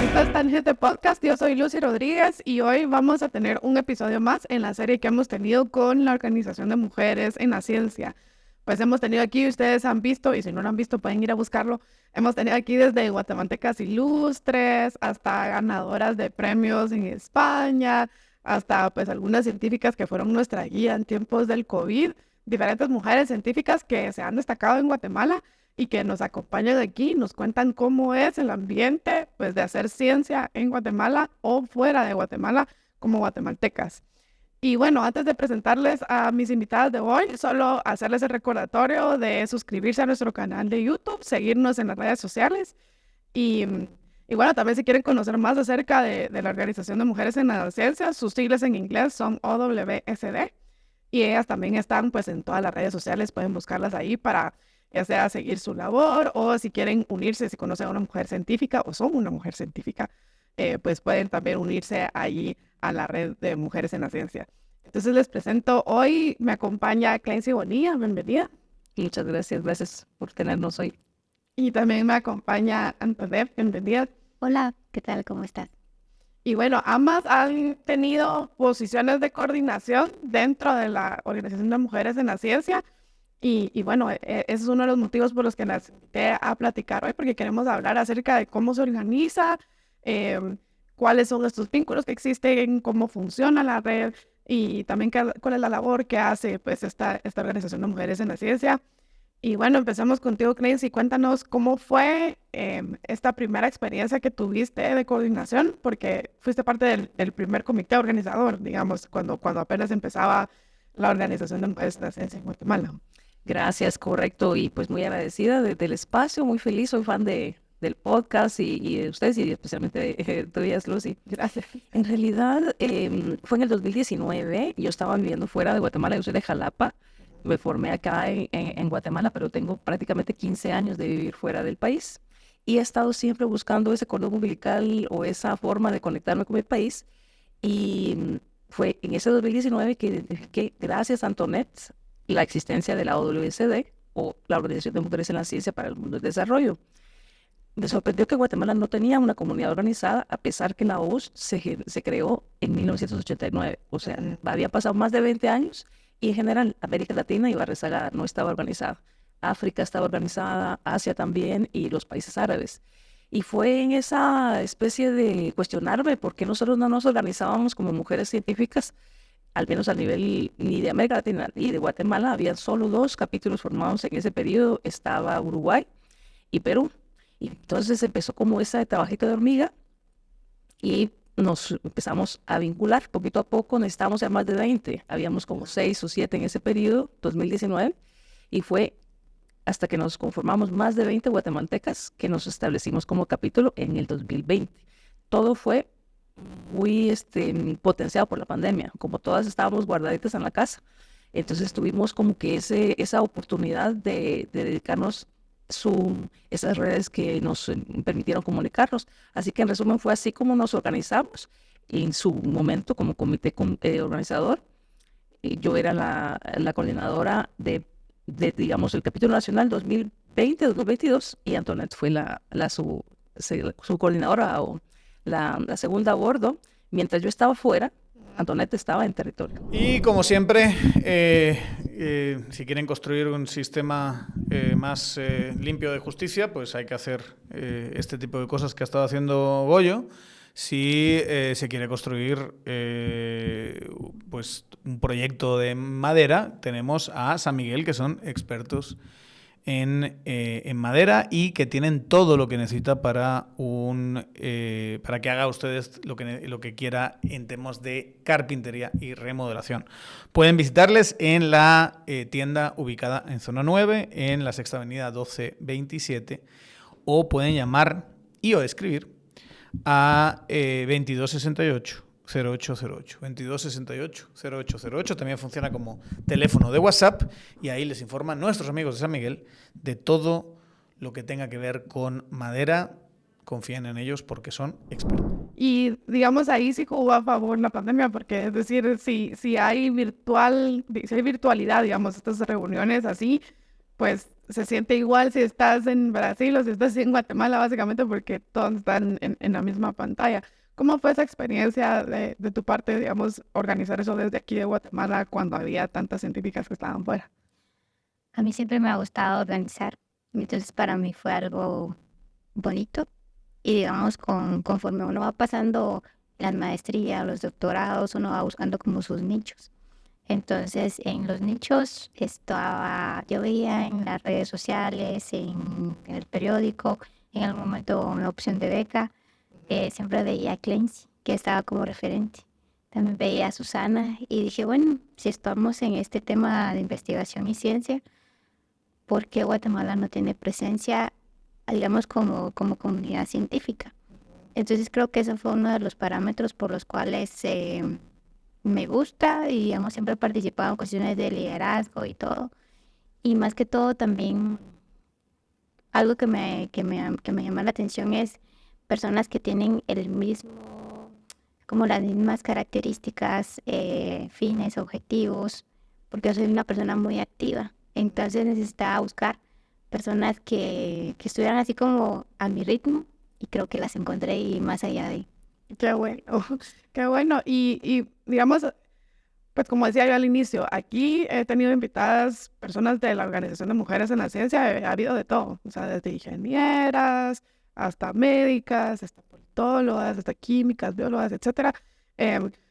Esto es Tangente Podcast, yo soy Lucy Rodríguez y hoy vamos a tener un episodio más en la serie que hemos tenido con la Organización de Mujeres en la Ciencia. Pues hemos tenido aquí, ustedes han visto, y si no lo han visto pueden ir a buscarlo, hemos tenido aquí desde guatemaltecas ilustres hasta ganadoras de premios en España, hasta pues algunas científicas que fueron nuestra guía en tiempos del COVID, diferentes mujeres científicas que se han destacado en Guatemala y que nos acompañan aquí, nos cuentan cómo es el ambiente pues, de hacer ciencia en Guatemala o fuera de Guatemala como guatemaltecas. Y bueno, antes de presentarles a mis invitadas de hoy, solo hacerles el recordatorio de suscribirse a nuestro canal de YouTube, seguirnos en las redes sociales y, y bueno, también si quieren conocer más acerca de la Organización de Mujeres en la Ciencia, sus siglas en inglés son OWSD y ellas también están pues en todas las redes sociales, pueden buscarlas ahí para ya sea seguir su labor o si quieren unirse, si conocen a una mujer científica o son una mujer científica, pues pueden también unirse allí a la red de Mujeres en la Ciencia. Entonces les presento, hoy me acompaña Clancy Bonilla, bienvenida. Muchas gracias, gracias por tenernos hoy. Y también me acompaña Antoinette, bienvenida. Hola, ¿qué tal? ¿Cómo estás? Y bueno, ambas han tenido posiciones de coordinación dentro de la Organización de Mujeres en la Ciencia. Y bueno, ese es uno de los motivos por los que las invité a platicar hoy, porque queremos hablar acerca de cómo se organiza, cuáles son estos vínculos que existen, cómo funciona la red y también cuál es la labor que hace pues, esta Organización de Mujeres en la Ciencia. Y bueno, empezamos contigo, Clancy. Cuéntanos cómo fue esta primera experiencia que tuviste de coordinación, porque fuiste parte del primer comité organizador, digamos, cuando apenas empezaba la Organización de Mujeres en la Ciencia en Guatemala. Gracias, correcto, y pues muy agradecida del espacio, muy feliz, soy fan del podcast y de ustedes y especialmente de tuyas, Lucy. Gracias. En realidad fue en el 2019, yo estaba viviendo fuera de Guatemala, yo soy de Jalapa, me formé acá en Guatemala, pero tengo prácticamente 15 años de vivir fuera del país y he estado siempre buscando ese cordón umbilical o esa forma de conectarme con mi país y fue en ese 2019 que identifiqué, gracias a Antoinette, la existencia de la OWSD o la Organización de Mujeres en la Ciencia para el Mundo del Desarrollo. Me sorprendió que Guatemala no tenía una comunidad organizada, a pesar que la OUS se creó en 1989. O sea, había pasado más de 20 años y en general América Latina iba rezagada, no estaba organizada. África estaba organizada, Asia también y los países árabes. Y fue en esa especie de cuestionarme por qué nosotros no nos organizábamos como mujeres científicas, al menos a nivel ni de América Latina ni de Guatemala. Había solo 2 capítulos formados en ese periodo, estaba Uruguay y Perú. Y entonces empezó como ese trabajito de hormiga y nos empezamos a vincular poquito a poco. Necesitábamos ya más de 20, habíamos como 6 o 7 en ese periodo, 2019, y fue hasta que nos conformamos más de 20 guatemaltecas que nos establecimos como capítulo en el 2020. Todo fue muy potenciado por la pandemia, como todas estábamos guardaditas en la casa, entonces tuvimos como que esa oportunidad de dedicarnos Zoom, esas redes que nos permitieron comunicarnos. Así que en resumen fue así como nos organizamos en su momento como comité organizador. Yo era la coordinadora de digamos el capítulo nacional 2020-2022 y Antoinette fue su coordinadora o la segunda a bordo. Mientras yo estaba fuera, Antoinette estaba en territorio. Y como siempre, si quieren construir un sistema más limpio de justicia, pues hay que hacer este tipo de cosas que ha estado haciendo Goyo. Si se quiere construir pues un proyecto de madera, tenemos a San Miguel, que son expertos en madera y que tienen todo lo que necesita para que haga ustedes lo que quiera en temas de carpintería y remodelación. Pueden visitarles en la tienda ubicada en Zona 9, en la Sexta Avenida 1227, o pueden llamar y o escribir a 2268 0808. 2268 0808. También funciona como teléfono de WhatsApp y ahí les informan nuestros amigos de San Miguel de todo lo que tenga que ver con madera. Confíen en ellos porque son expertos. Y digamos ahí sí jugó a favor la pandemia, porque es decir, si hay virtualidad, digamos, estas reuniones así, pues se siente igual si estás en Brasil o si estás en Guatemala, básicamente porque todos están en la misma pantalla. ¿Cómo fue esa experiencia de tu parte, digamos, organizar eso desde aquí de Guatemala cuando había tantas científicas que estaban fuera? A mí siempre me ha gustado organizar, entonces para mí fue algo bonito y digamos conforme uno va pasando las maestrías, los doctorados, uno va buscando como sus nichos. Entonces en los nichos yo veía en las redes sociales, en el periódico, en algún momento una opción de beca, siempre veía a Clancy, que estaba como referente. También veía a Susana y dije, bueno, si estamos en este tema de investigación y ciencia, ¿por qué Guatemala no tiene presencia, digamos, como comunidad científica? Entonces creo que ese fue uno de los parámetros por los cuales me gusta y, digamos, siempre he participado en cuestiones de liderazgo y todo. Y más que todo también algo que me llama la atención es personas que tienen como las mismas características, fines, objetivos, porque yo soy una persona muy activa. Entonces necesitaba buscar personas que estuvieran así como a mi ritmo y creo que las encontré y más allá de. Qué bueno, qué bueno. Y digamos, pues como decía yo al inicio, aquí he tenido invitadas personas de la Organización de Mujeres en la Ciencia, ha habido de todo, o sea, desde ingenieras hasta médicas, hasta politólogas, hasta químicas, biólogas, etcétera.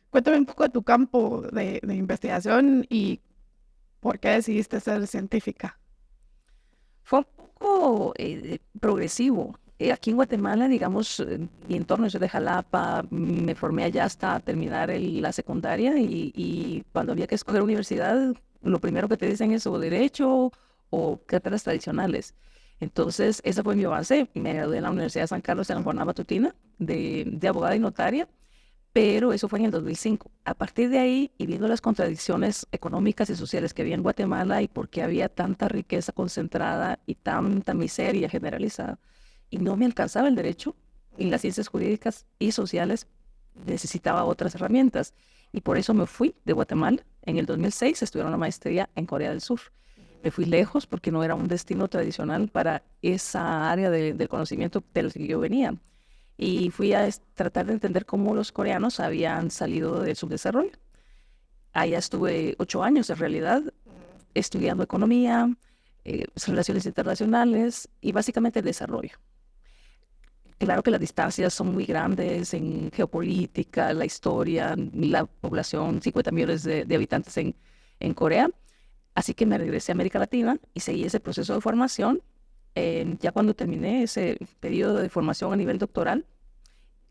Cuéntame un poco de tu campo de investigación y por qué decidiste ser científica. Fue un poco progresivo. Aquí en Guatemala, digamos, mi entorno, soy de Jalapa, me formé allá hasta terminar la secundaria y cuando había que escoger universidad, lo primero que te dicen es o derecho o cátedras tradicionales. Entonces, ese fue mi avance. Me gradué en la Universidad de San Carlos en la jornada matutina de abogada y notaria, pero eso fue en el 2005. A partir de ahí, y viendo las contradicciones económicas y sociales que había en Guatemala y por qué había tanta riqueza concentrada y tanta miseria generalizada, y no me alcanzaba el derecho y las ciencias jurídicas y sociales, necesitaba otras herramientas. Y por eso me fui de Guatemala en el 2006 a estudiar una maestría en Corea del Sur. Me fui lejos porque no era un destino tradicional para esa área del conocimiento del que yo venía. Y fui a tratar de entender cómo los coreanos habían salido del subdesarrollo. Allá estuve 8 años en realidad, estudiando economía, relaciones internacionales y básicamente desarrollo. Claro que las distancias son muy grandes en geopolítica, la historia, la población, 50 millones de habitantes en Corea. Así que me regresé a América Latina y seguí ese proceso de formación. Ya cuando terminé ese periodo de formación a nivel doctoral,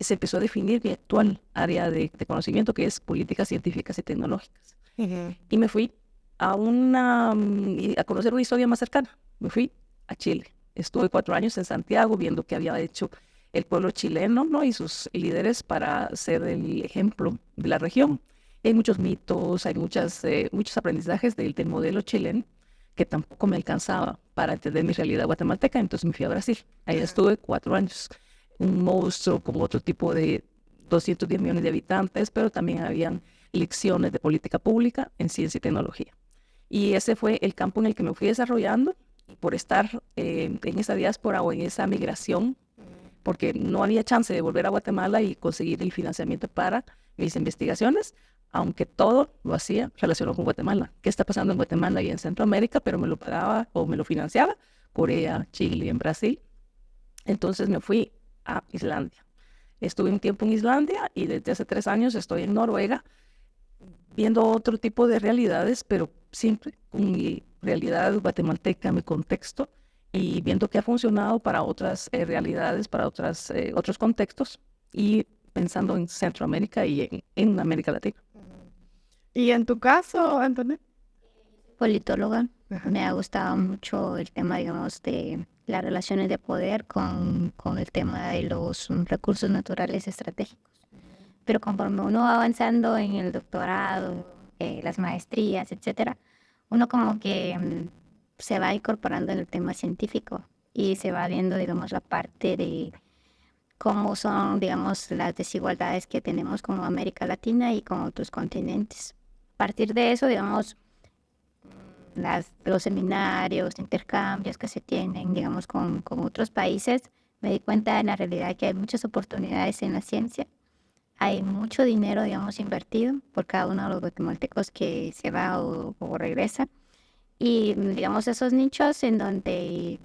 se empezó a definir mi actual área de conocimiento, que es políticas científicas y tecnológicas. Y me fui a conocer una historia más cercana. Me fui a Chile. Estuve 4 años en Santiago viendo qué había hecho el pueblo chileno, ¿no? Y sus líderes para ser el ejemplo de la región. Hay muchos mitos, hay muchos aprendizajes del modelo chileno que tampoco me alcanzaba para entender mi realidad guatemalteca, entonces me fui a Brasil. Ahí estuve 4 años. Un monstruo como otro tipo de 210 millones de habitantes, pero también habían lecciones de política pública en ciencia y tecnología. Y ese fue el campo en el que me fui desarrollando por estar en esa diáspora o en esa migración, porque no había chance de volver a Guatemala y conseguir el financiamiento para mis investigaciones, aunque todo lo hacía relacionado con Guatemala. ¿Qué está pasando en Guatemala y en Centroamérica? Pero me lo pagaba o me lo financiaba Corea, Chile, en Brasil. Entonces me fui a Islandia. Estuve un tiempo en Islandia y desde hace 3 años estoy en Noruega viendo otro tipo de realidades, pero siempre con mi realidad guatemalteca, mi contexto, y viendo qué ha funcionado para otras realidades, para otros contextos, y pensando en Centroamérica y en América Latina. ¿Y en tu caso, Antonio? Politóloga, me ha gustado mucho el tema, digamos, de las relaciones de poder con el tema de los recursos naturales estratégicos. Pero conforme uno va avanzando en el doctorado, las maestrías, etcétera, uno como que se va incorporando en el tema científico y se va viendo, digamos, la parte de cómo son, digamos, las desigualdades que tenemos como América Latina y con otros continentes. A partir de eso, digamos, los seminarios, intercambios que se tienen, digamos, con otros países, me di cuenta de la realidad que hay muchas oportunidades en la ciencia. Hay mucho dinero, digamos, invertido por cada uno de los guatemaltecos que se va o regresa. Y, digamos, esos nichos en donde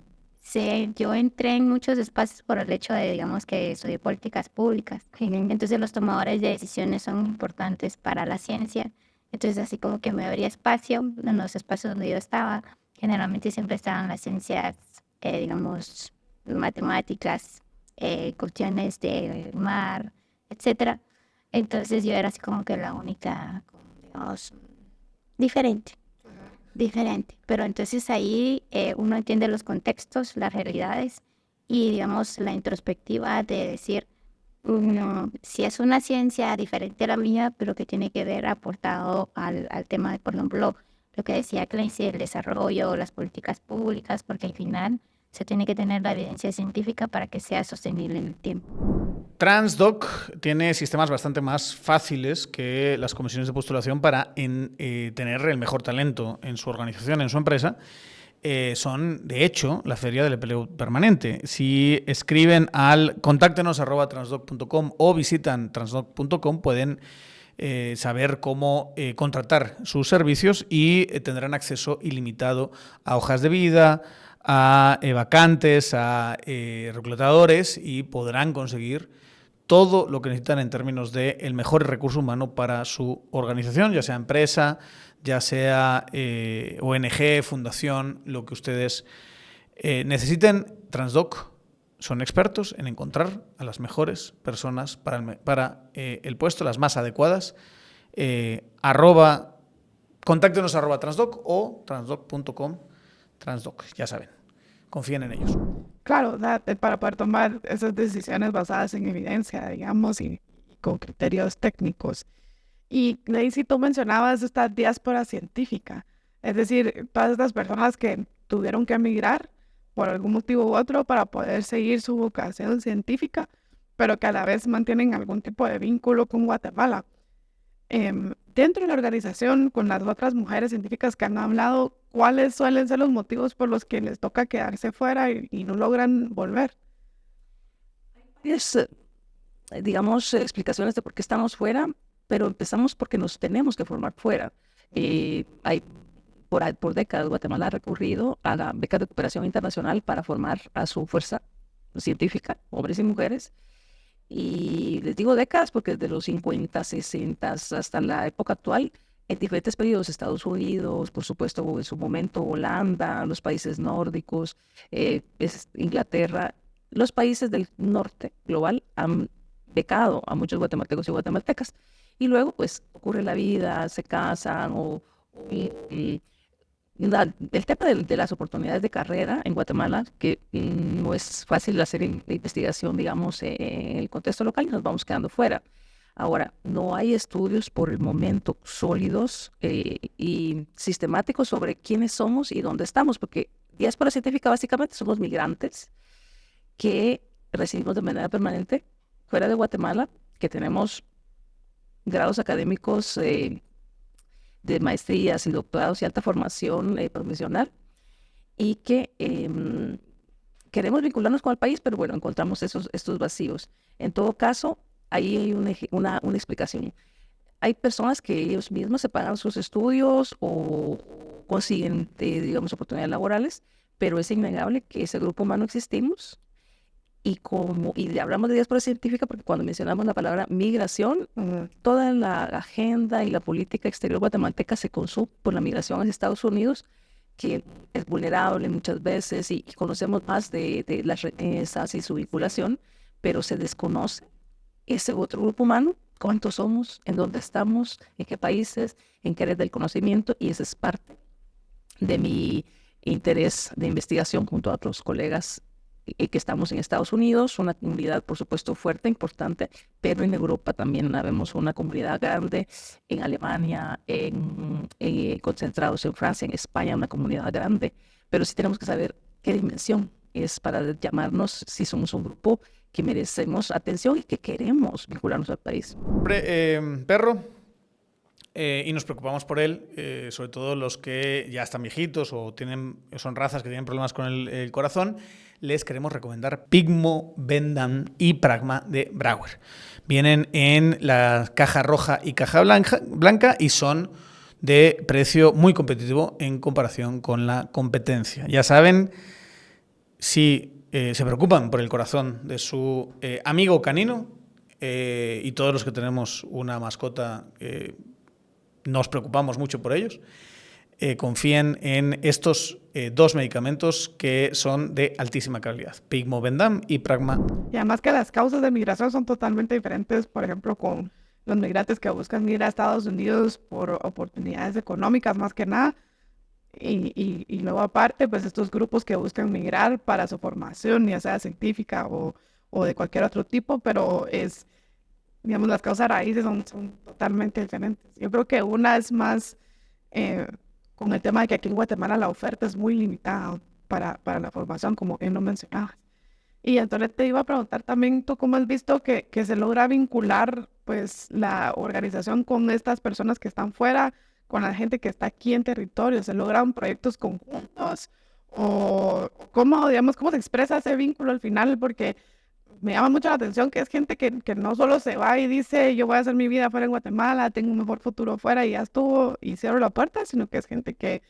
yo entré en muchos espacios por el hecho de, digamos, que estudié políticas públicas. Entonces los tomadores de decisiones son importantes para la ciencia. Entonces así como que me abría espacio en los espacios donde yo estaba. Generalmente siempre estaban las ciencias, digamos, matemáticas, cuestiones de mar, etcétera. Entonces yo era así como que la única, digamos, diferente. Pero entonces ahí uno entiende los contextos, las realidades y, digamos, la introspectiva de decir, si es una ciencia diferente a la mía, pero que tiene que ver aportado al tema de, por ejemplo, lo que decía Clancy, el desarrollo, las políticas públicas, porque al final se tiene que tener la evidencia científica para que sea sostenible en el tiempo. Transdoc tiene sistemas bastante más fáciles que las comisiones de postulación para tener el mejor talento en su organización, en su empresa. Son, de hecho, la Feria del Empleo Permanente. Si escriben al contáctenos@transdoc.com o visitan transdoc.com, pueden saber cómo contratar sus servicios y tendrán acceso ilimitado a hojas de vida, a vacantes, a reclutadores y podrán conseguir todo lo que necesitan en términos de el mejor recurso humano para su organización, ya sea empresa, ya sea ONG, fundación, lo que ustedes necesiten. Transdoc son expertos en encontrar a las mejores personas para el puesto, las más adecuadas. Contáctenos @transdoc o transdoc.com. Transdoc, ya saben, confíen en ellos. Claro, para poder tomar esas decisiones basadas en evidencia, digamos, y con criterios técnicos. Y Lacey, tú mencionabas esta diáspora científica, es decir, todas estas personas que tuvieron que emigrar por algún motivo u otro para poder seguir su vocación científica, pero que a la vez mantienen algún tipo de vínculo con Guatemala. Dentro de la organización, con las otras mujeres científicas que han hablado, ¿cuáles suelen ser los motivos por los que les toca quedarse fuera y no logran volver? Es, digamos, explicaciones de por qué estamos fuera, pero empezamos porque nos tenemos que formar fuera. Por décadas Guatemala ha recurrido a la beca de cooperación internacional para formar a su fuerza científica, hombres y mujeres. Y les digo décadas porque desde los 50, 60 hasta la época actual, en diferentes periodos, Estados Unidos, por supuesto, en su momento Holanda, los países nórdicos, Inglaterra, los países del norte global han becado a muchos guatemaltecos y guatemaltecas. Y luego, pues, ocurre la vida, se casan el tema de las oportunidades de carrera en Guatemala, que no es fácil hacer investigación, digamos, en el contexto local y nos vamos quedando fuera. Ahora, no hay estudios por el momento sólidos y sistemáticos sobre quiénes somos y dónde estamos, porque diáspora científica básicamente somos migrantes que residimos de manera permanente fuera de Guatemala, que tenemos grados académicos de maestrías y doctorados y alta formación profesional y que queremos vincularnos con el país, pero bueno, encontramos estos vacíos. En todo caso, ahí hay una explicación. Hay personas que ellos mismos se pagan sus estudios o consiguen, digamos, oportunidades laborales, pero es innegable que ese grupo humano existimos. Y hablamos de diáspora científica porque cuando mencionamos la palabra migración, toda la agenda y la política exterior guatemalteca se consume por la migración hacia Estados Unidos, que es vulnerable muchas veces y conocemos más de las remesas y su vinculación, pero se desconoce ese otro grupo humano, cuántos somos, en dónde estamos, en qué países, en qué áreas del conocimiento, y esa es parte de mi interés de investigación junto a otros colegas que estamos en Estados Unidos, una comunidad por supuesto fuerte, importante, pero en Europa también vemos una comunidad grande, en Alemania, concentrados en Francia, en España, una comunidad grande, pero sí tenemos que saber qué dimensión es para llamarnos si somos un grupo que merecemos atención y que queremos vincularnos al país. Perro, y nos preocupamos por él, sobre todo los que ya están viejitos o son razas que tienen problemas con el corazón. Les queremos recomendar Pigmo, Bendam y Pragma de Brouwer. Vienen en la caja roja y caja blanca y son de precio muy competitivo en comparación con la competencia. Ya saben, si se preocupan por el corazón de su amigo canino, y todos los que tenemos una mascota nos preocupamos mucho por ellos, confíen en estos dos medicamentos que son de altísima calidad, Pigmo Bendam y Pragma. Y además que las causas de migración son totalmente diferentes, por ejemplo, con los migrantes que buscan ir a Estados Unidos por oportunidades económicas más que nada, y luego aparte, pues estos grupos que buscan migrar para su formación, ya sea científica o de cualquier otro tipo, pero digamos, las causas raíces son totalmente diferentes. Yo creo que una es más con el tema de que aquí en Guatemala la oferta es muy limitada para la formación, como bien lo mencionabas. Y entonces te iba a preguntar también, ¿tú cómo has visto que se logra vincular pues la organización con estas personas que están fuera, con la gente que está aquí en territorio? ¿Se logran proyectos conjuntos? ¿O cómo se expresa ese vínculo al final? Porque me llama mucho la atención que es gente que no solo se va y dice yo voy a hacer mi vida fuera en Guatemala, tengo un mejor futuro fuera y ya estuvo y cierro la puerta, sino que es gente que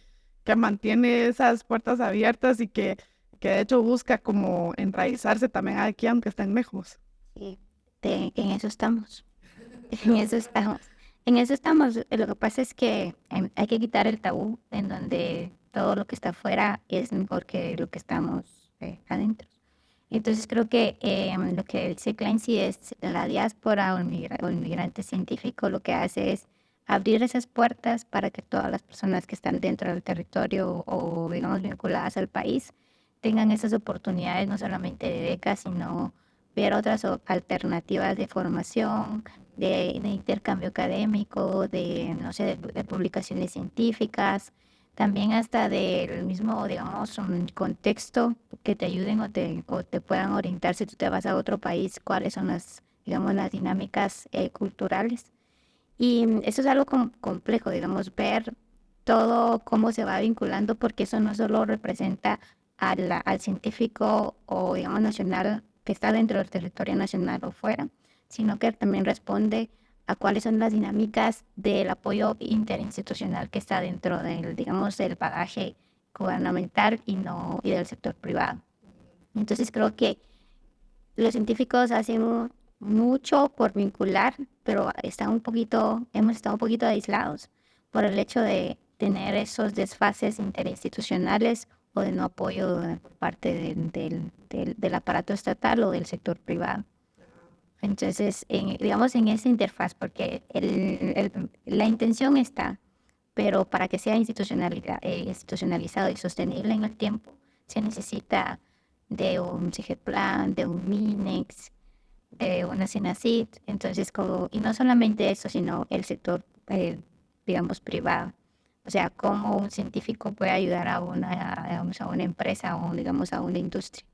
mantiene esas puertas abiertas y que de hecho busca como enraizarse también aquí aunque estén lejos. Sí, en eso estamos. En eso estamos. En eso estamos. Lo que pasa es que hay que quitar el tabú en donde todo lo que está afuera es mejor que lo que estamos adentro. Entonces creo que lo que dice Clancy es la diáspora o el migrante científico lo que hace es abrir esas puertas para que todas las personas que están dentro del territorio o digamos vinculadas al país tengan esas oportunidades no solamente de becas, sino ver otras alternativas de formación, de intercambio académico, no sé, de publicaciones científicas, también hasta del mismo, digamos, un contexto que te ayuden o te puedan orientar si tú te vas a otro país, cuáles son las dinámicas culturales. Y eso es algo complejo, digamos, ver todo cómo se va vinculando, porque eso no solo representa al científico o, digamos, nacional que está dentro del territorio nacional o fuera, sino que también responde a cuáles son las dinámicas del apoyo interinstitucional que está dentro del, digamos, del bagaje gubernamental y del sector privado. Entonces creo que los científicos hacen mucho por vincular, pero hemos estado un poquito aislados por el hecho de tener esos desfases interinstitucionales o de no apoyo por parte del aparato estatal o del sector privado. Entonces, digamos, en esa interfaz, porque la intención está, pero para que sea institucionalizado y sostenible en el tiempo, se necesita de un CIGEPLAN, de un MINEX, de una CENACYT. Entonces, y no solamente eso, sino el sector, digamos, privado. O sea, cómo un científico puede ayudar a una empresa o, digamos, a una industria.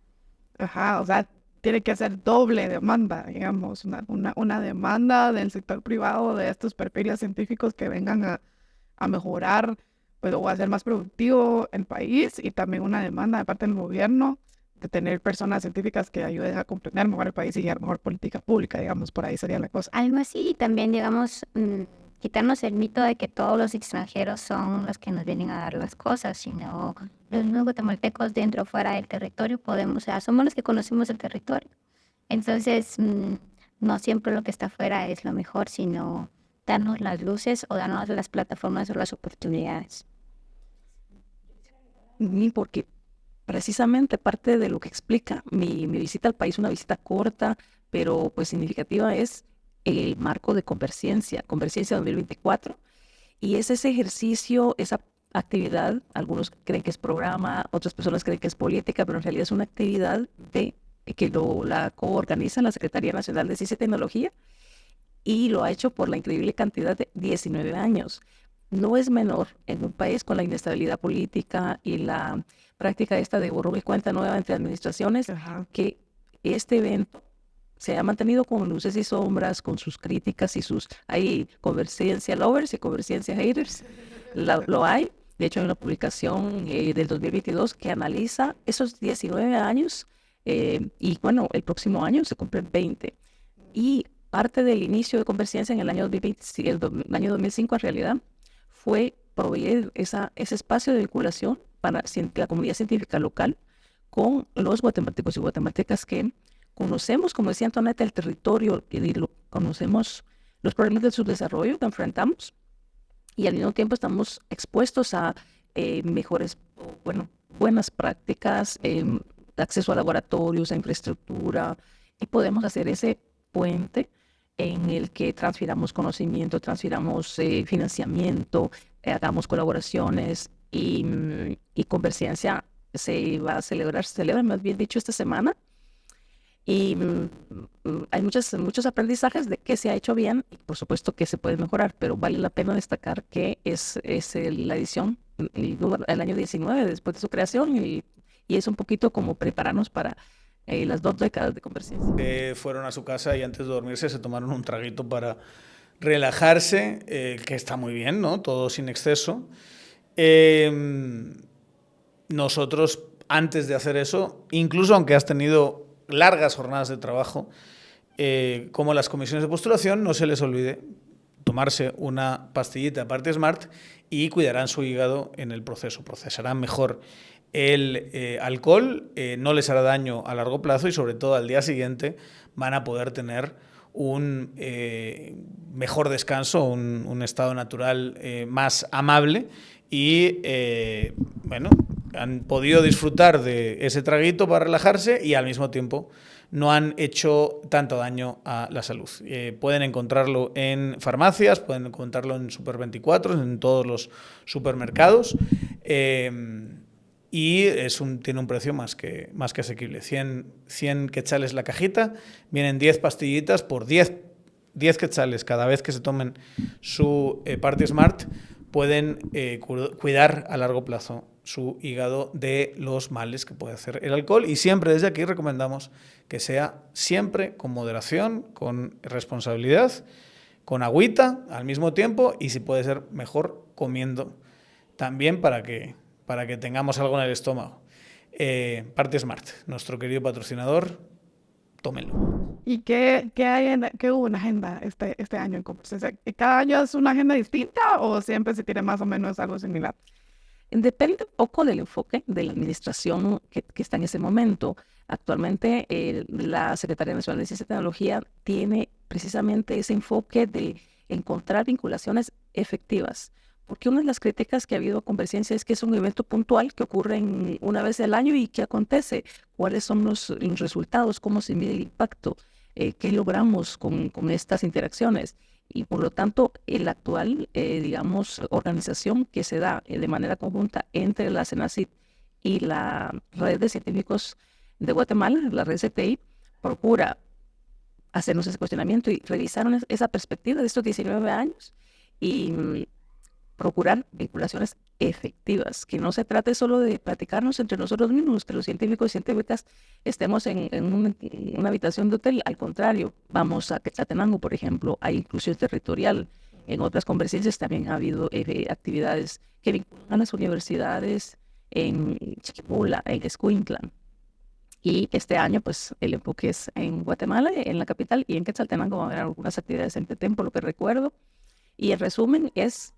Ajá, o sea, tiene que ser doble demanda, digamos, una demanda del sector privado de estos perfiles científicos que vengan a mejorar, pues, o a ser más productivo el país, y también una demanda de parte del gobierno de tener personas científicas que ayuden a comprender mejor el país y a mejor política pública, digamos, por ahí sería la cosa. Algo así, y también, digamos, quitarnos el mito de que todos los extranjeros son los que nos vienen a dar las cosas, sino los mismos guatemaltecos dentro o fuera del territorio somos los que conocemos el territorio. Entonces, no siempre lo que está afuera es lo mejor, sino darnos las luces o darnos las plataformas o las oportunidades. Porque precisamente parte de lo que explica mi visita al país, una visita corta, pero pues significativa, es el marco de Converciencia 2024, y es ese ejercicio, esa actividad, algunos creen que es programa, otras personas creen que es política, pero en realidad es una actividad que la coorganiza la Secretaría Nacional de Ciencia y Tecnología, y lo ha hecho por la increíble cantidad de 19 años. No es menor en un país con la inestabilidad política y la práctica esta de borrón y cuenta nueva entre administraciones, Ajá. que este evento se ha mantenido con luces y sombras, con sus críticas y sus... Hay convergencia lovers y convergencia haters, lo hay. De hecho, hay una publicación del 2022 que analiza esos 19 años y bueno, el próximo año se cumplen 20. Y parte del inicio de Convergencia en el año 2020, el año 2005 en realidad, fue proveer ese espacio de vinculación para la comunidad científica local con los guatemaltecos y guatemaltecas que conocemos, como decía Antoneta, el territorio y conocemos los problemas de su desarrollo que enfrentamos y al mismo tiempo estamos expuestos a buenas prácticas, acceso a laboratorios, a infraestructura, y podemos hacer ese puente en el que transfiramos conocimiento, transfiramos financiamiento, hagamos colaboraciones y Convergencia se celebra más bien dicho esta semana. Y hay muchos aprendizajes de qué se ha hecho bien y por supuesto que se puede mejorar, pero vale la pena destacar que es la edición el año 19 después de su creación y es un poquito como prepararnos para las 2 décadas de Convergencia. Fueron a su casa y antes de dormirse se tomaron un traguito para relajarse, que está muy bien, ¿no? Todo sin exceso. Nosotros, antes de hacer eso, incluso aunque has tenido largas jornadas de trabajo, como las comisiones de postulación, no se les olvide tomarse una pastillita de Party Smart y cuidarán su hígado en el proceso. Procesarán mejor el alcohol, no les hará daño a largo plazo y sobre todo al día siguiente van a poder tener un mejor descanso, un estado natural más amable y bueno, han podido disfrutar de ese traguito para relajarse y al mismo tiempo no han hecho tanto daño a la salud. Pueden encontrarlo en farmacias, pueden encontrarlo en Super 24, en todos los supermercados y tiene un precio más que asequible. 100 quetzales la cajita, vienen 10 pastillitas por 10 quetzales cada vez que se tomen su Party Smart. Pueden cuidar a largo plazo su hígado de los males que puede hacer el alcohol y siempre desde aquí recomendamos que sea siempre con moderación, con responsabilidad, con agüita al mismo tiempo y si puede ser mejor comiendo también para que tengamos algo en el estómago. Party Smart, nuestro querido patrocinador, tómenlo. ¿Y qué hubo en la agenda este año en Convergencia? ¿Cada año es una agenda distinta o siempre se tiene más o menos algo similar? Depende un poco del enfoque de la administración que está en ese momento. Actualmente la Secretaría Nacional de Ciencia y Tecnología tiene precisamente ese enfoque de encontrar vinculaciones efectivas. Porque una de las críticas que ha habido a Convergencia es que es un evento puntual que ocurre una vez al año y ¿qué acontece? ¿Cuáles son los resultados? ¿Cómo se mide el impacto? ¿Qué logramos con estas interacciones? Y por lo tanto, la actual, organización que se da de manera conjunta entre la CENACYT y la Red de Científicos de Guatemala, la Red CTI, procura hacernos ese cuestionamiento y revisar esa perspectiva de estos 19 años y procurar vinculaciones efectivas, que no se trate solo de platicarnos entre nosotros mismos, que los científicos y científicas estemos en una habitación de hotel. Al contrario, vamos a Quetzaltenango, por ejemplo, hay inclusión territorial. En otras Convergencias también ha habido actividades que vinculan a las universidades en Chiquimula, en Escuintlan. Y este año, pues, el enfoque es en Guatemala, en la capital, y en Quetzaltenango va a haber algunas actividades en Petén, por lo que recuerdo. Y el resumen es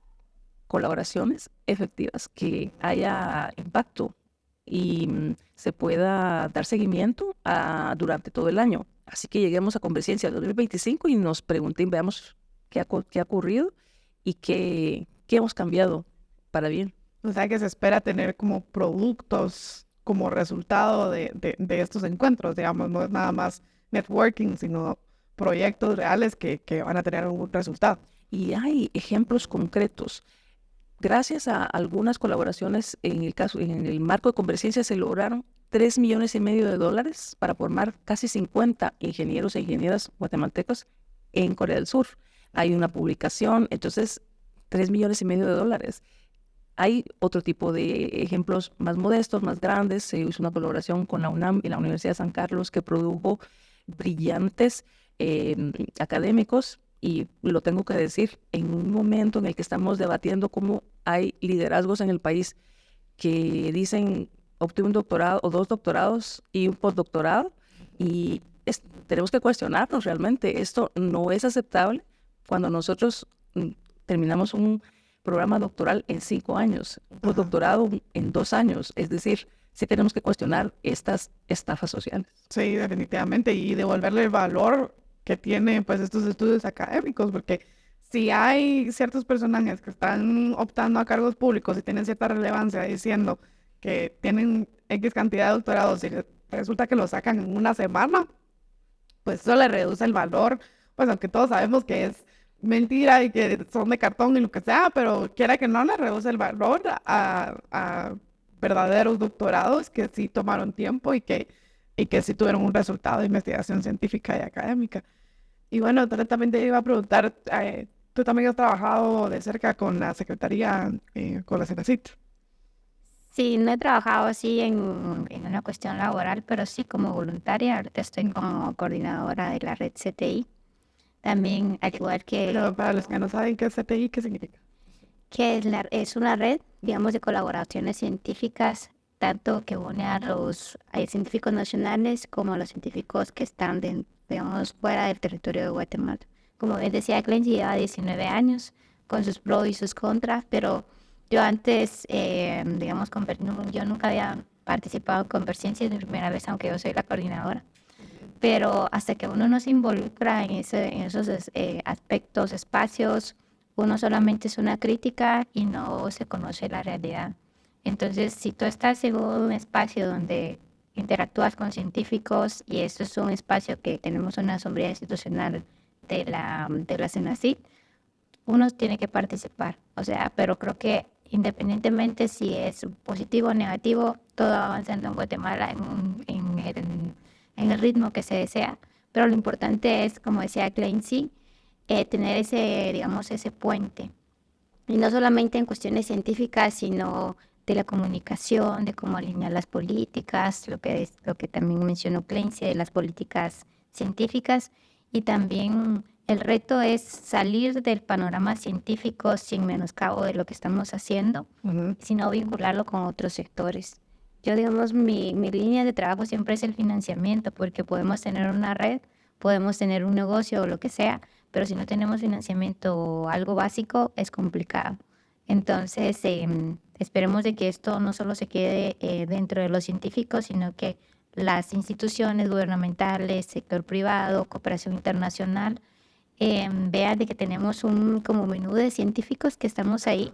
colaboraciones efectivas, que haya impacto y se pueda dar seguimiento durante todo el año. Así que lleguemos a Convergencia 2025 y nos pregunten, veamos qué ha ocurrido y qué hemos cambiado para bien. O sea que se espera tener como productos como resultado de estos encuentros, digamos, no es nada más networking, sino proyectos reales que van a tener un resultado. Y hay ejemplos concretos. Gracias a algunas colaboraciones, en el marco de Convergencia se lograron $3,5 millones para formar casi 50 ingenieros e ingenieras guatemaltecos en Corea del Sur. Hay una publicación, entonces $3,5 millones. Hay otro tipo de ejemplos más modestos, más grandes. Se hizo una colaboración con la UNAM y la Universidad de San Carlos que produjo brillantes académicos, y lo tengo que decir, en un momento en el que estamos debatiendo cómo hay liderazgos en el país que dicen obtuve un doctorado o 2 doctorados y un postdoctorado, y tenemos que cuestionarnos realmente. Esto no es aceptable cuando nosotros terminamos un programa doctoral en 5 años, un postdoctorado en 2 años. Es decir, sí tenemos que cuestionar estas estafas sociales. Sí, definitivamente, y devolverle el valor que tienen pues estos estudios académicos, porque si hay ciertos personajes que están optando a cargos públicos y tienen cierta relevancia diciendo que tienen X cantidad de doctorados y resulta que lo sacan en una semana, pues eso le reduce el valor, pues aunque todos sabemos que es mentira y que son de cartón y lo que sea, pero quiera que no, le reduce el valor a verdaderos doctorados que sí tomaron tiempo y que sí tuvieron un resultado de investigación científica y académica. Y bueno, también te iba a preguntar, tú también has trabajado de cerca con la Secretaría, con la CENACYT. Sí, no he trabajado así en una cuestión laboral, pero sí como voluntaria. Ahorita estoy como coordinadora de la red CTI. También, al igual que... Pero para los que no saben qué es CTI, ¿qué significa? que es una red, digamos, de colaboraciones científicas, tanto que une a los científicos nacionales como a los científicos que están, digamos, fuera del territorio de Guatemala. Como bien decía Clency, lleva 19 años con sus pros y sus contras, pero yo antes, digamos, yo nunca había participado en Convergencia, es mi primera vez, aunque yo soy la coordinadora. Pero hasta que uno no se involucra en esos aspectos, espacios, uno solamente es una crítica y no se conoce la realidad. Entonces, si tú estás en un espacio donde interactúas con científicos, y esto es un espacio que tenemos una asamblea institucional de la CENACYT, uno tiene que participar. O sea, pero creo que independientemente si es positivo o negativo, todo va avanzando en Guatemala en el ritmo que se desea. Pero lo importante es, como decía Clency, tener ese puente. Y no solamente en cuestiones científicas, sino de la comunicación, de cómo alinear las políticas, lo que también mencionó Clency, de las políticas científicas. Y también el reto es salir del panorama científico sin menoscabo de lo que estamos haciendo, sino vincularlo con otros sectores. Yo, digamos, mi línea de trabajo siempre es el financiamiento, porque podemos tener una red, podemos tener un negocio o lo que sea, pero si no tenemos financiamiento o algo básico, es complicado. Entonces, esperemos de que esto no solo se quede dentro de los científicos, sino que las instituciones gubernamentales, sector privado, cooperación internacional, vean de que tenemos un como menú de científicos que estamos ahí,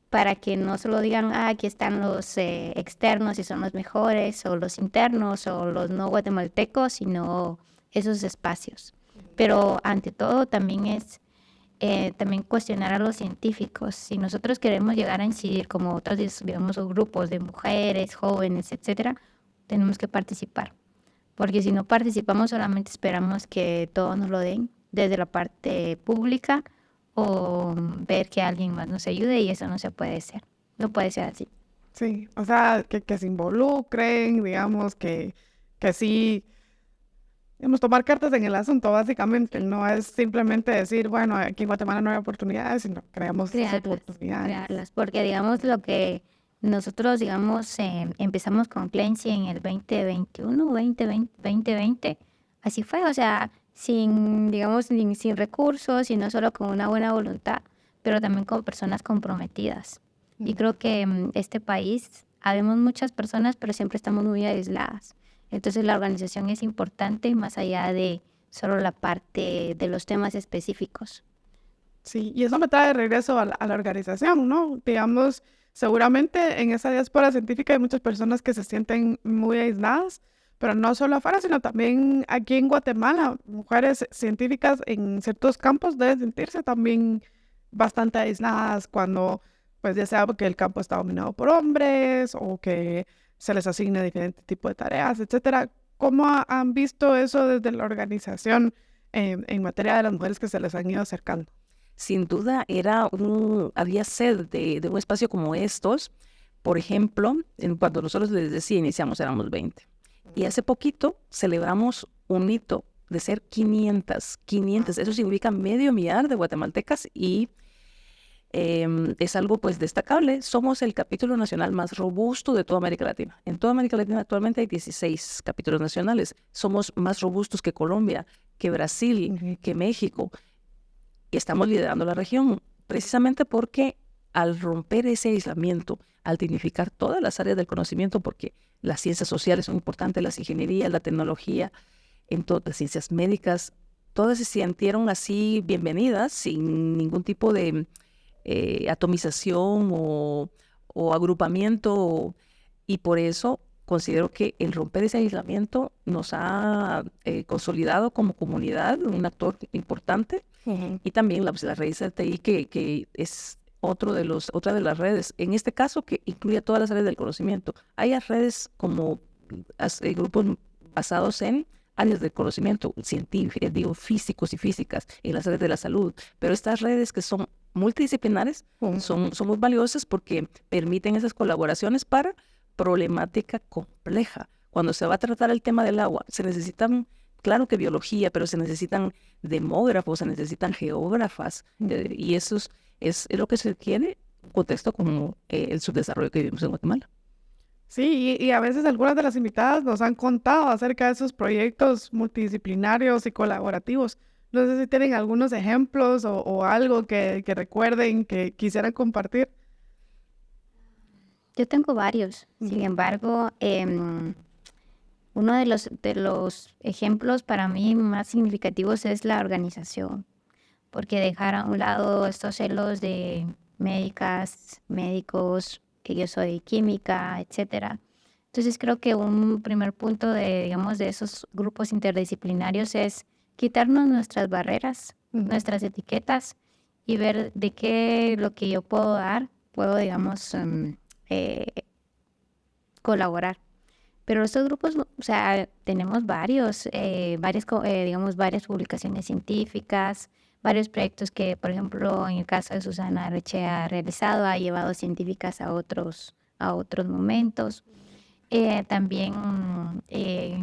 para que no solo digan, aquí están los externos y son los mejores, o los internos, o los no guatemaltecos, sino esos espacios. Pero ante todo también es también cuestionar a los científicos. Si nosotros queremos llegar a incidir como otros, digamos, grupos de mujeres, jóvenes, etcétera, tenemos que participar. Porque si no participamos, solamente esperamos que todos nos lo den desde la parte pública, o ver que alguien más nos ayude, y eso no se puede ser. No puede ser así. Sí, o sea, que se involucren, digamos, que sí, digamos, tomar cartas en el asunto, básicamente. No es simplemente decir, bueno, aquí en Guatemala no hay oportunidades, sino creamos oportunidades. Crearlas, porque digamos lo que nosotros, digamos, empezamos con Clency en el 2020, así fue, o sea, sin recursos, sino solo con una buena voluntad, pero también con personas comprometidas. Y creo que en este país habemos muchas personas, pero siempre estamos muy aisladas. Entonces la organización es importante, más allá de solo la parte de los temas específicos. Sí, y eso me trae de regreso a la organización, ¿no? Digamos, seguramente en esa diáspora científica hay muchas personas que se sienten muy aisladas, pero no solo afuera, sino también aquí en Guatemala. Mujeres científicas en ciertos campos deben sentirse también bastante aisladas cuando, pues ya sea porque el campo está dominado por hombres o que se les asigne diferentes tipos de tareas, etcétera. ¿Cómo han visto eso desde la organización en materia de las mujeres que se les han ido acercando? Sin duda había sed de un espacio como estos. Por ejemplo, cuando nosotros les decía iniciamos éramos 20. Y hace poquito celebramos un hito de ser 500. Eso significa 500,000 de guatemaltecas y es algo pues destacable. Somos el capítulo nacional más robusto de toda América Latina. En toda América Latina actualmente hay 16 capítulos nacionales. Somos más robustos que Colombia, que Brasil, que México. Y estamos liderando la región precisamente porque al romper ese aislamiento, al dignificar todas las áreas del conocimiento, porque las ciencias sociales son importantes, las ingenierías, la tecnología, en todas las ciencias médicas, todas se sintieron así bienvenidas, sin ningún tipo de atomización o agrupamiento, y por eso considero que el romper ese aislamiento nos ha consolidado como comunidad, un actor importante, y también las redes LTI, que es otra de las redes, en este caso que incluye todas las áreas del conocimiento. Hay redes como grupos basados en áreas del conocimiento científico, físicos y físicas, en las áreas de la salud, pero estas redes que son multidisciplinares son muy valiosas porque permiten esas colaboraciones para problemática compleja. Cuando se va a tratar el tema del agua, se necesitan, claro que biología, pero se necesitan demógrafos, se necesitan geógrafas, y eso es lo que se requiere en un contexto como el subdesarrollo que vivimos en Guatemala. Sí, y a veces algunas de las invitadas nos han contado acerca de esos proyectos multidisciplinarios y colaborativos. No sé si tienen algunos ejemplos o algo que recuerden que quisieran compartir. Yo tengo varios. Sin embargo, uno de los ejemplos para mí más significativos es la organización, porque dejar a un lado estos celos de médicos, que yo soy química, etcétera. Entonces creo que un primer punto de esos grupos interdisciplinarios es quitarnos nuestras barreras, nuestras etiquetas, y ver de qué lo que yo puedo dar, puedo, colaborar. Pero estos grupos, o sea, tenemos varias publicaciones científicas, varios proyectos que, por ejemplo, en el caso de Susana Rechea ha realizado, ha llevado científicas a otros momentos. También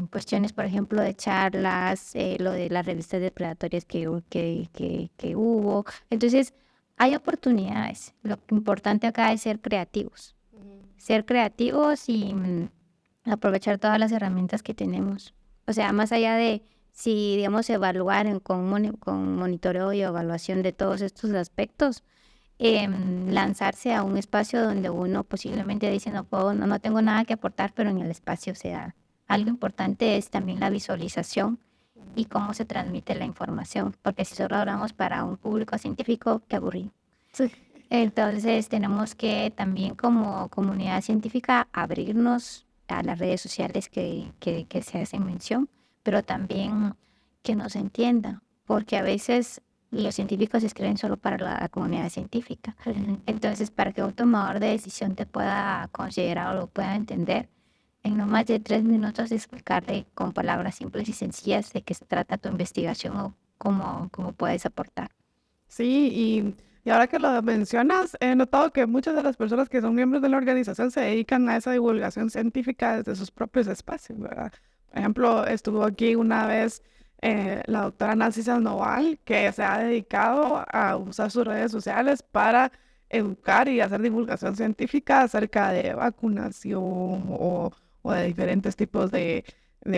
cuestiones, por ejemplo, de charlas, lo de las revistas depredatorias que hubo. Entonces, hay oportunidades. Lo importante acá es ser creativos. Ser creativos y aprovechar todas las herramientas que tenemos. O sea, más allá de si, evaluar con monitoreo y evaluación de todos estos aspectos, lanzarse a un espacio donde uno posiblemente dice no tengo nada que aportar, pero en el espacio se da. Algo importante es también la visualización y cómo se transmite la información, porque si solo hablamos para un público científico, qué aburrido. Sí. Entonces tenemos que también como comunidad científica abrirnos a las redes sociales que se hacen mención, pero también que nos entiendan, porque a veces los científicos escriben solo para la comunidad científica. Entonces, para que un tomador de decisión te pueda considerar o lo pueda entender, en no más de 3 minutos explicarle con palabras simples y sencillas de qué se trata tu investigación o cómo puedes aportar. Sí, y ahora que lo mencionas, he notado que muchas de las personas que son miembros de la organización se dedican a esa divulgación científica desde sus propios espacios, ¿verdad? Por ejemplo, estuvo aquí una vez la doctora Nancy Sandoval, que se ha dedicado a usar sus redes sociales para educar y hacer divulgación científica acerca de vacunación o de diferentes tipos de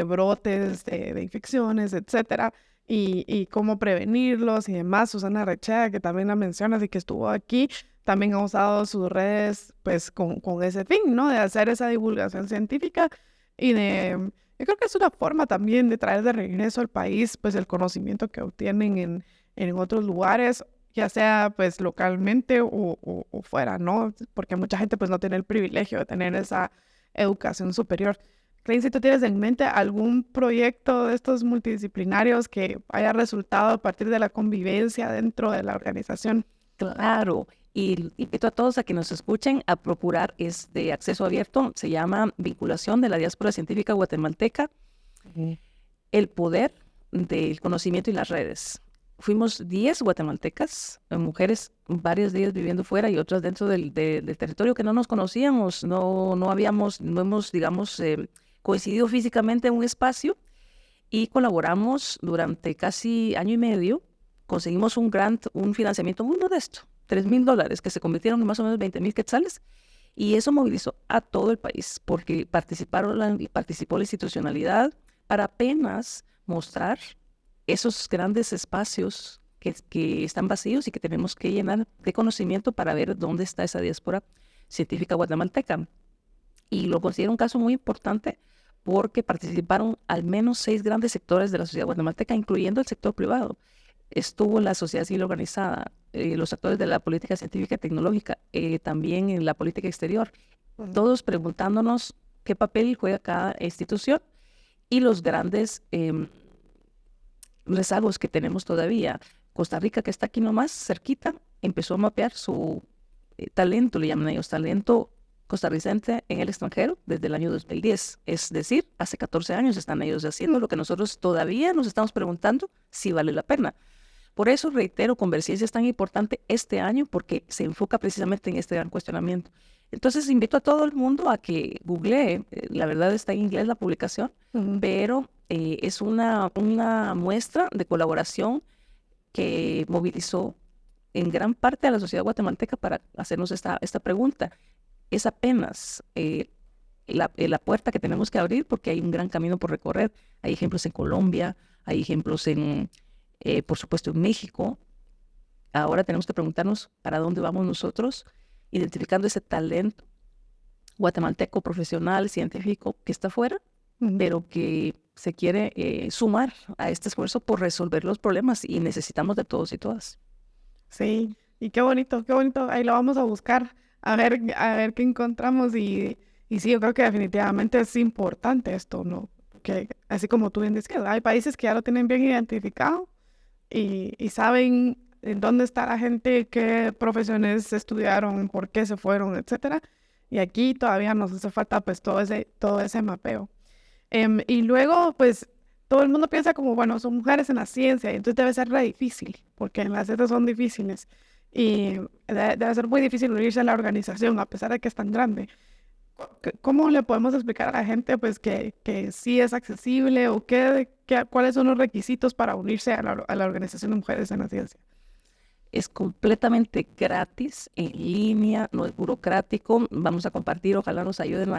brotes, de infecciones, etcétera, y cómo prevenirlos y demás. Susana Rechea, que también la mencionas y que estuvo aquí, también ha usado sus redes pues con ese fin, ¿no? De hacer esa divulgación científica y yo creo que es una forma también de traer de regreso al país pues el conocimiento que obtienen en otros lugares, ya sea pues localmente o fuera, ¿no? Porque mucha gente pues no tiene el privilegio de tener esa educación superior. Klein, si tú tienes en mente algún proyecto de estos multidisciplinarios que haya resultado a partir de la convivencia dentro de la organización. Claro, y invito a todos a que nos escuchen, a procurar, es de acceso abierto, se llama Vinculación de la Diáspora Científica Guatemalteca, el poder del conocimiento y las redes. Fuimos 10 guatemaltecas, mujeres, varios días viviendo fuera y otras dentro del territorio que no nos conocíamos, no hemos, digamos, coincidido físicamente en un espacio, y colaboramos durante casi año y medio. Conseguimos un grant, un financiamiento muy modesto, $3,000, que se convirtieron en más o menos 20,000 quetzales. Y eso movilizó a todo el país, porque participó la institucionalidad para apenas mostrar esos grandes espacios que están vacíos y que tenemos que llenar de conocimiento para ver dónde está esa diáspora científica guatemalteca. Y lo considero un caso muy importante porque participaron al menos 6 grandes sectores de la sociedad guatemalteca, incluyendo el sector privado. Estuvo la sociedad civil organizada, los actores de la política científica y tecnológica, también en la política exterior, todos preguntándonos qué papel juega cada institución y los grandes rezagos que tenemos todavía. Costa Rica, que está aquí nomás, cerquita, empezó a mapear su talento, le llaman ellos, talento costarricense en el extranjero desde el año 2010. Es decir, hace 14 años están ellos haciendo lo que nosotros todavía nos estamos preguntando si vale la pena. Por eso, reitero, Converciencia es tan importante este año porque se enfoca precisamente en este gran cuestionamiento. Entonces, invito a todo el mundo a que googlee. La verdad está en inglés la publicación, pero es una muestra de colaboración que movilizó en gran parte a la sociedad guatemalteca para hacernos esta pregunta. Es apenas la puerta que tenemos que abrir porque hay un gran camino por recorrer. Hay ejemplos en Colombia, hay ejemplos por supuesto en México. Ahora tenemos que preguntarnos para dónde vamos nosotros, identificando ese talento guatemalteco, profesional, científico que está afuera, pero que se quiere sumar a este esfuerzo por resolver los problemas y necesitamos de todos y todas. Sí, y qué bonito, qué bonito. Ahí lo vamos a buscar, a ver qué encontramos y sí, yo creo que definitivamente es importante esto, ¿no? Que así como tú bien dices, hay países que ya lo tienen bien identificado y saben en dónde está la gente, qué profesiones estudiaron, por qué se fueron, etcétera. Y aquí todavía nos hace falta pues todo ese mapeo. Y luego pues todo el mundo piensa como, bueno, son mujeres en la ciencia y entonces debe ser re difícil, porque las ciencias son difíciles y debe ser muy difícil unirse a la organización a pesar de que es tan grande. ¿Cómo le podemos explicar a la gente pues que sí es accesible o cuáles son los requisitos para unirse a la Organización de Mujeres en la Ciencia? Es completamente gratis, en línea, no es burocrático. Vamos a compartir, ojalá nos ayuden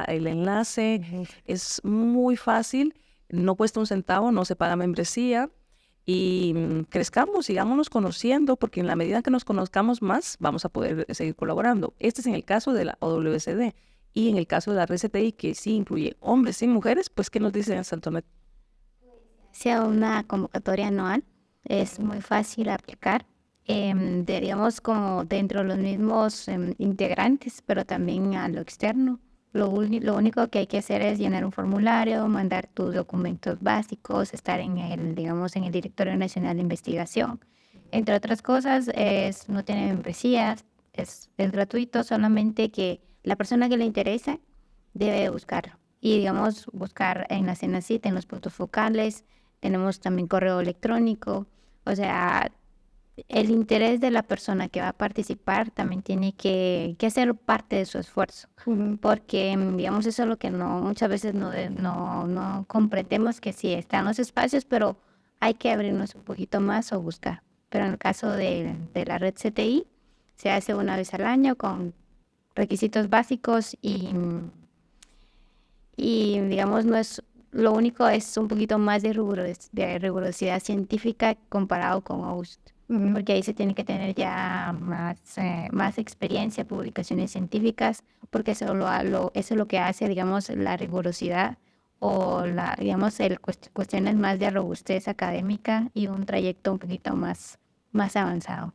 el enlace. Es muy fácil, no cuesta un centavo, no se paga membresía. Y crezcamos, sigámonos conociendo, porque en la medida que nos conozcamos más, vamos a poder seguir colaborando. Este es en el caso de la OWCD. Y en el caso de la RCTI, que sí incluye hombres y mujeres, pues, ¿qué nos dicen en Santonet? Sea una convocatoria anual, es muy fácil aplicar, digamos como dentro de los mismos integrantes, pero también a lo externo. Lo único que hay que hacer es llenar un formulario, mandar tus documentos básicos, estar en el Directorio Nacional de Investigación. Entre otras cosas, no tiene membresías, es gratuito, solamente que la persona que le interesa debe buscarlo. Y digamos, buscar en la CENACYT, en los puntos focales, tenemos también correo electrónico, o sea, el interés de la persona que va a participar también tiene que ser parte de su esfuerzo, porque digamos eso es lo que muchas veces no comprendemos, que sí están los espacios, pero hay que abrirnos un poquito más o buscar. Pero en el caso de la red CTI, se hace una vez al año con requisitos básicos y digamos no es lo único, es un poquito más de rigurosidad científica comparado con OUST. Porque ahí se tiene que tener ya más experiencia, publicaciones científicas, porque eso es lo que hace, digamos, la rigurosidad o digamos, cuestiones más de robustez académica y un trayecto un poquito más avanzado.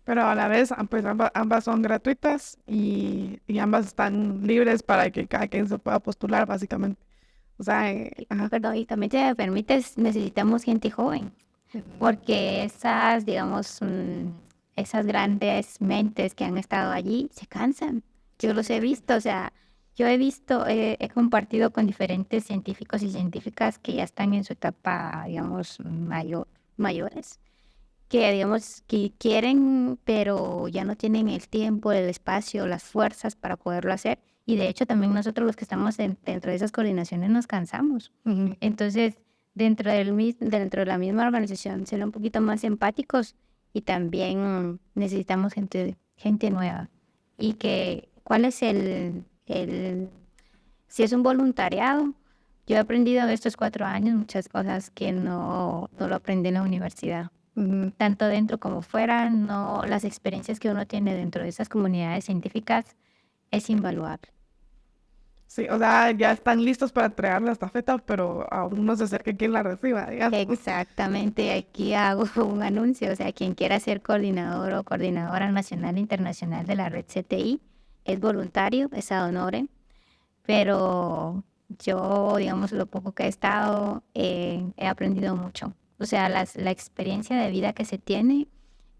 Pero a la vez, pues ambas son gratuitas y ambas están libres para que cada quien se pueda postular, básicamente. O sea, Perdón, y también te permites, necesitamos gente joven. Porque esas, digamos, esas grandes mentes que han estado allí se cansan. Yo los he visto, o sea, he compartido con diferentes científicos y científicas que ya están en su etapa, digamos, mayores, que, digamos, que quieren, pero ya no tienen el tiempo, el espacio, las fuerzas para poderlo hacer. Y de hecho también nosotros los que estamos dentro de esas coordinaciones nos cansamos. Entonces, dentro de la misma organización, ser un poquito más empáticos y también necesitamos gente nueva. Y ¿cuál es si es un voluntariado? Yo he aprendido de estos 4 años muchas cosas que no lo aprendí en la universidad. Tanto dentro como fuera, no, las experiencias que uno tiene dentro de esas comunidades científicas es invaluable. Sí, o sea, ya están listos para entregar la estafeta, pero aún no se acerca quien la reciba, digamos. Exactamente, aquí hago un anuncio, o sea, quien quiera ser coordinador o coordinadora nacional e internacional de la red CTI, es voluntario, es ad honorem, pero yo, digamos, lo poco que he estado, he aprendido mucho. O sea, la experiencia de vida que se tiene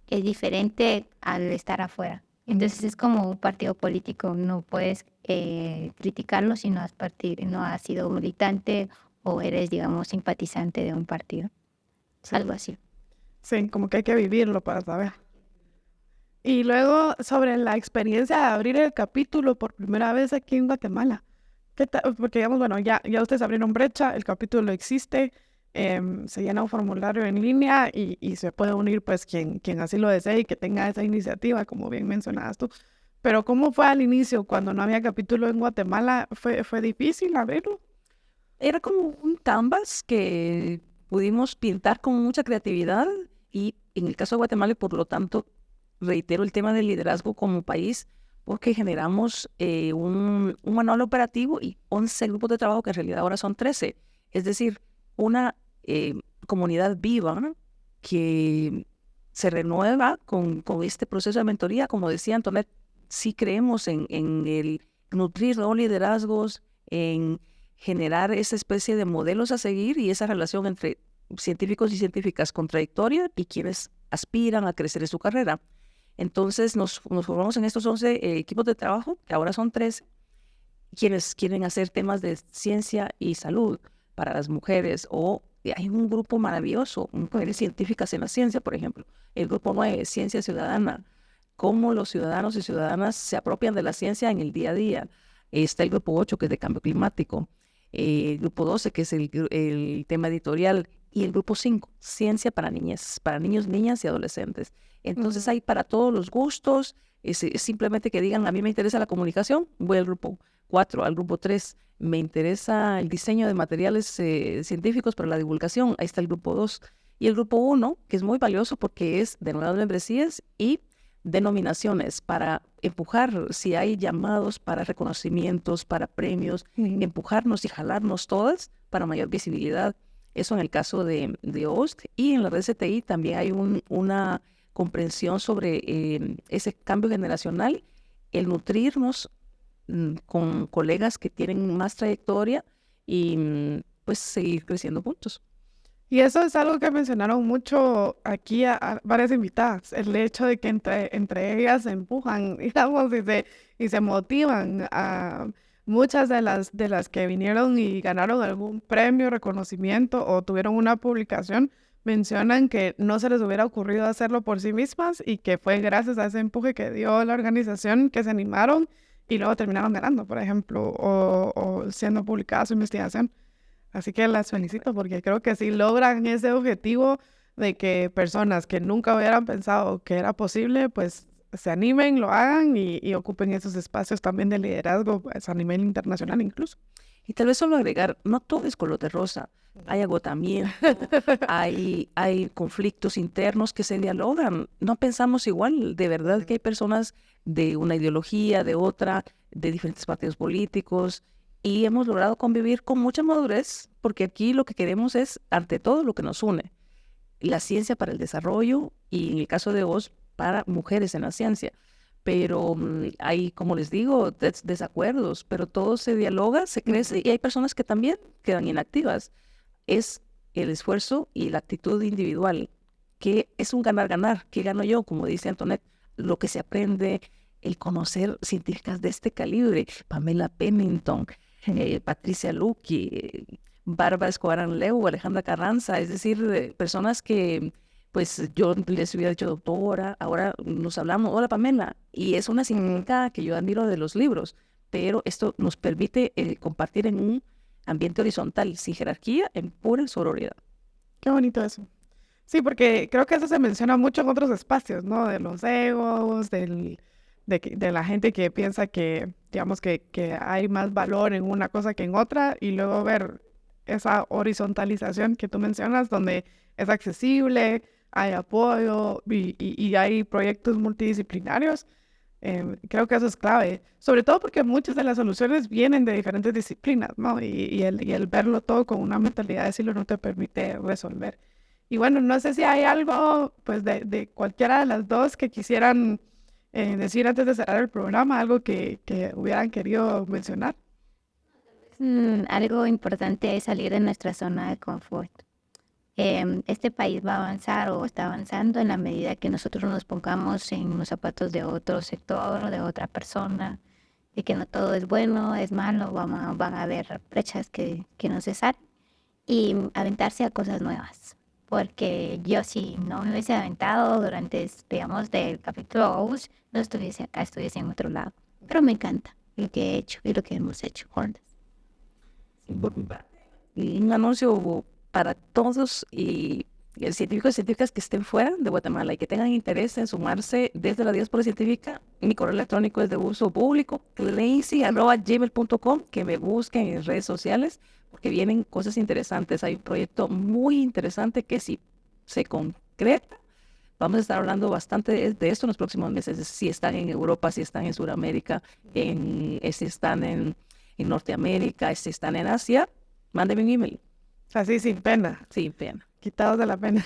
es diferente al estar afuera. Entonces es como un partido político, no puedes criticarlo si no has sido militante o eres, digamos, simpatizante de un partido. Sí. Algo así. Sí, como que hay que vivirlo para saber. Y luego, sobre la experiencia de abrir el capítulo por primera vez aquí en Guatemala. ¿Qué tal? Porque, digamos, bueno, ya ustedes abrieron brecha, el capítulo existe, se llena un formulario en línea y se puede unir, pues, quien así lo desee y que tenga esa iniciativa, como bien mencionabas tú. Pero, ¿cómo fue al inicio, cuando no había capítulo en Guatemala? ¿Fue difícil abrirlo? Era como un canvas que pudimos pintar con mucha creatividad y en el caso de Guatemala, y por lo tanto, reitero el tema del liderazgo como país, porque generamos un manual operativo y 11 grupos de trabajo que en realidad ahora son 13. Es decir, una comunidad viva, ¿no?, que se renueva con este proceso de mentoría. Como decía Antoinette, sí creemos en el nutrir los liderazgos, en generar esa especie de modelos a seguir y esa relación entre científicos y científicas contradictoria y quienes aspiran a crecer en su carrera. Entonces nos formamos en estos 11 equipos de trabajo, que ahora son 13, quienes quieren hacer temas de ciencia y salud para las mujeres, o hay un grupo maravilloso, mujeres científicas en la ciencia, por ejemplo, el grupo 9, Ciencia Ciudadana, cómo los ciudadanos y ciudadanas se apropian de la ciencia en el día a día. Está el grupo 8, que es de cambio climático, el grupo 12, que es el tema editorial, y el grupo 5, Ciencia para niñas, para niños, niñas y adolescentes. Entonces hay para todos los gustos, es simplemente que digan, a mí me interesa la comunicación, voy al grupo 4, al grupo 3, me interesa el diseño de materiales científicos para la divulgación, ahí está el grupo 2. Y el grupo 1, que es muy valioso porque es de nuevas membresías y denominaciones para empujar, si hay llamados para reconocimientos, para premios, empujarnos y jalarnos todas para mayor visibilidad. Eso en el caso de OST, y en la red CTI también hay una comprensión sobre ese cambio generacional, el nutrirnos con colegas que tienen más trayectoria y pues seguir creciendo juntos. Y eso es algo que mencionaron mucho aquí a varias invitadas, el hecho de que entre ellas se empujan, digamos, y se motivan. A muchas de las que vinieron y ganaron algún premio, reconocimiento o tuvieron una publicación, mencionan que no se les hubiera ocurrido hacerlo por sí mismas y que fue gracias a ese empuje que dio la organización que se animaron y luego terminaron ganando, por ejemplo, o siendo publicada su investigación. Así que las felicito porque creo que sí logran ese objetivo de que personas que nunca hubieran pensado que era posible, pues se animen, lo hagan y ocupen esos espacios también de liderazgo, pues, a nivel internacional incluso. Y tal vez solo agregar, no todo es color de rosa, hay agotamiento, hay conflictos internos que se dialogan, no pensamos igual, de verdad que hay personas de una ideología, de otra, de diferentes partidos políticos, y hemos logrado convivir con mucha madurez, porque aquí lo que queremos es, ante todo, lo que nos une, la ciencia para el desarrollo y, en el caso de vos, para mujeres en la ciencia. Pero hay, como les digo, desacuerdos, pero todo se dialoga, se crece y hay personas que también quedan inactivas. Es el esfuerzo y la actitud individual, que es un ganar-ganar. ¿Qué gano yo? Como dice Antoinette, lo que se aprende, el conocer científicas de este calibre, Pamela Pennington, Patricia Luque, Bárbara Escobar-Anleu, Alejandra Carranza, es decir, personas que pues yo les hubiera dicho doctora, ahora nos hablamos, hola Pamela, y es una científica que yo admiro de los libros, pero esto nos permite compartir en un ambiente horizontal, sin jerarquía, en pura sororidad. Qué bonito eso. Sí, porque creo que eso se menciona mucho en otros espacios, ¿no? De los egos, de la gente que piensa que, digamos, que hay más valor en una cosa que en otra, y luego ver esa horizontalización que tú mencionas, donde es accesible, hay apoyo y hay proyectos multidisciplinarios. Creo que eso es clave, sobre todo porque muchas de las soluciones vienen de diferentes disciplinas, ¿no? Y el verlo todo con una mentalidad de silo no te permite resolver. Y bueno, no sé si hay algo, pues, de cualquiera de las dos que quisieran decir antes de cerrar el programa, algo que hubieran querido mencionar. Algo importante es salir de nuestra zona de confort. Este país va a avanzar o está avanzando en la medida que nosotros nos pongamos en los zapatos de otro sector o de otra persona, y que no todo es bueno, es malo, van a haber brechas que no se salen, y aventarse a cosas nuevas. Porque yo si no me hubiese aventado durante, digamos, del capítulo 2, no estuviese acá, estuviese en otro lado. Pero me encanta lo que he hecho y lo que hemos hecho juntas. Y un anuncio para todos y científicos y científicas que estén fuera de Guatemala y que tengan interés en sumarse desde la diáspora científica. Mi correo electrónico es de uso público, clancy@gmail.com, que me busquen en redes sociales porque vienen cosas interesantes. Hay un proyecto muy interesante que si se concreta, vamos a estar hablando bastante de esto en los próximos meses. Si están en Europa, si están en Sudamérica, si están en Norteamérica, si están en Asia, mándenme un email. Así, sin pena, Sin pena. quitados de la pena.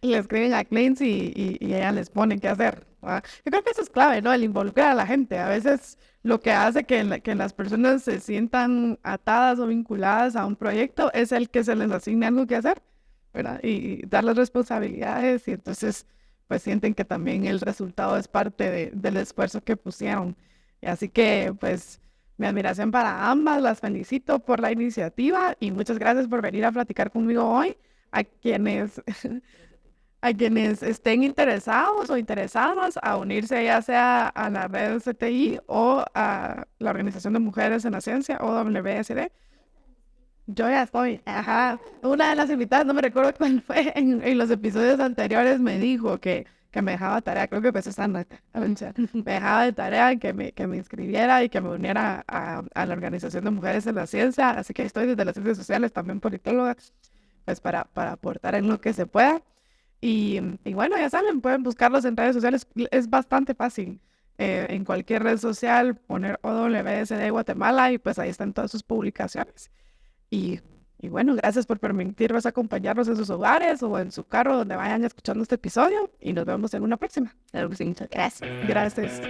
Le escriben a Clancy y ella les pone qué hacer, ¿verdad? Yo creo que eso es clave, ¿no? El involucrar a la gente. A veces lo que hace que las personas se sientan atadas o vinculadas a un proyecto es el que se les asigne algo que hacer, ¿verdad? Y darles responsabilidades, y entonces pues sienten que también el resultado es parte del esfuerzo que pusieron. Y así que pues mi admiración para ambas, las felicito por la iniciativa y muchas gracias por venir a platicar conmigo hoy. A quienes estén interesados o interesadas a unirse, ya sea a la red CTI o a la Organización de Mujeres en la Ciencia, o WSD. Yo ya estoy, ajá. Una de las invitadas, no me recuerdo cuál fue, en los episodios anteriores me dijo que me dejaba tarea, creo que pues me dejaba de tarea que me inscribiera y que me uniera a la Organización de Mujeres en la Ciencia, así que estoy desde las ciencias sociales, también politóloga, pues para aportar en lo que se pueda. Y bueno, ya saben, pueden buscarlos en redes sociales, es bastante fácil. En cualquier red social poner OWSD Guatemala y pues ahí están todas sus publicaciones. Y bueno, gracias por permitirnos acompañarnos en sus hogares o en su carro donde vayan escuchando este episodio, y nos vemos en una próxima. Claro que sí. Gracias. Gracias.